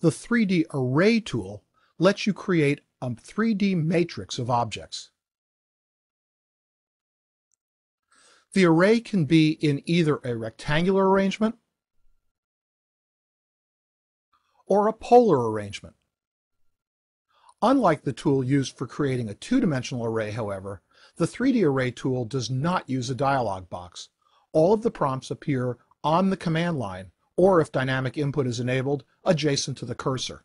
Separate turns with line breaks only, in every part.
The 3D Array tool lets you create a 3D matrix of objects. The array can be in either a rectangular arrangement or a polar arrangement. Unlike the tool used for creating a two-dimensional array, however, the 3D Array tool does not use a dialog box. All of the prompts appear on the command line, or if dynamic input is enabled, adjacent to the cursor.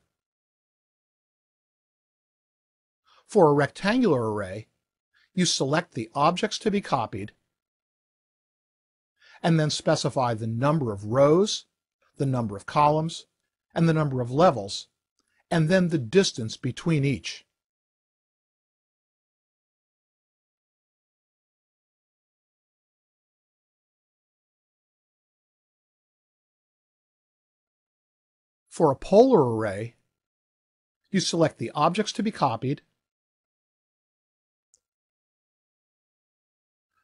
For a rectangular array, you select the objects to be copied, and then specify the number of rows, the number of columns, and the number of levels, and then the distance between each. For a polar array, you select the objects to be copied,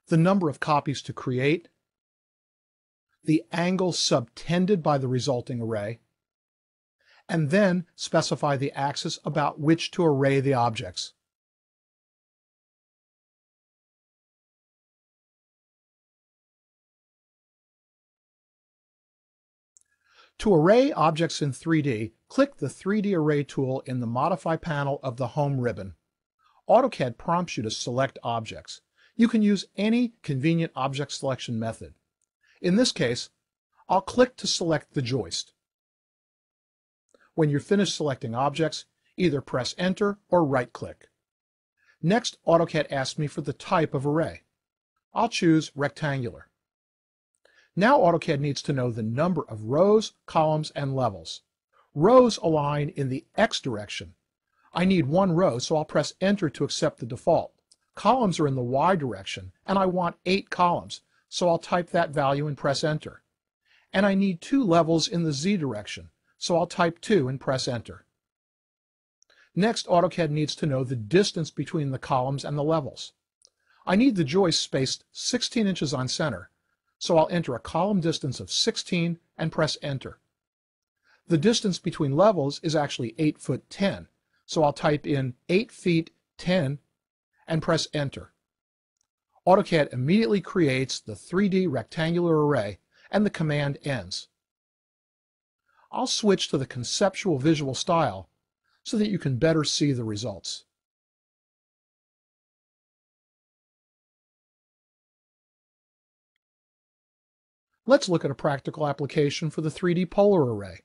the number of copies to create, the angle subtended by the resulting array, and then specify the axis about which to array the objects. To array objects in 3D, click the 3D Array tool in the Modify panel of the Home ribbon. AutoCAD prompts you to select objects. You can use any convenient object selection method. In this case, I'll click to select the joist. When you're finished selecting objects, either press Enter or right-click. Next, AutoCAD asks me for the type of array. I'll choose Rectangular. Now AutoCAD needs to know the number of rows, columns, and levels. Rows align in the X direction. I need one row, so I'll press Enter to accept the default. Columns are in the Y direction, and I want 8 columns, so I'll type that value and press Enter. And I need 2 levels in the Z direction, so I'll type 2 and press Enter. Next, AutoCAD needs to know the distance between the columns and the levels. I need the joist spaced 16 inches on center, so I'll enter a column distance of 16 and press Enter. The distance between levels is actually 8 foot 10, so I'll type in 8 feet 10 and press Enter. AutoCAD immediately creates the 3D rectangular array, and the command ends. I'll switch to the conceptual visual style so that you can better see the results. Let's look at a practical application for the 3D polar array.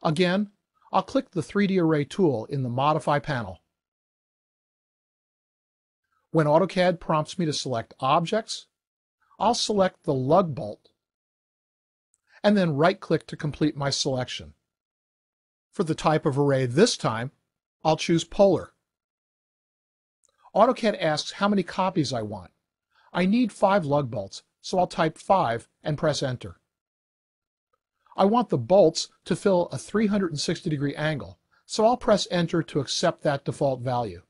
Again, I'll click the 3D Array tool in the Modify panel. When AutoCAD prompts me to select objects, I'll select the lug bolt and then right-click to complete my selection. For the type of array this time, I'll choose Polar. AutoCAD asks how many copies I want. I need 5 lug bolts, so I'll type 5 and press Enter. I want the bolts to fill a 360-degree angle, so I'll press Enter to accept that default value.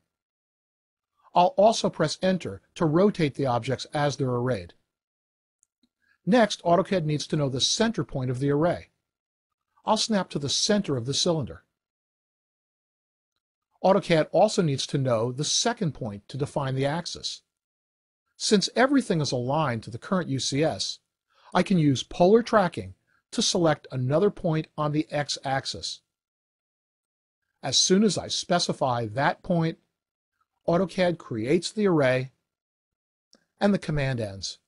I'll also press Enter to rotate the objects as they're arrayed. Next, AutoCAD needs to know the center point of the array. I'll snap to the center of the cylinder. AutoCAD also needs to know the second point to define the axis. Since everything is aligned to the current UCS, I can use polar tracking to select another point on the x-axis. As soon as I specify that point, AutoCAD creates the array and the command ends.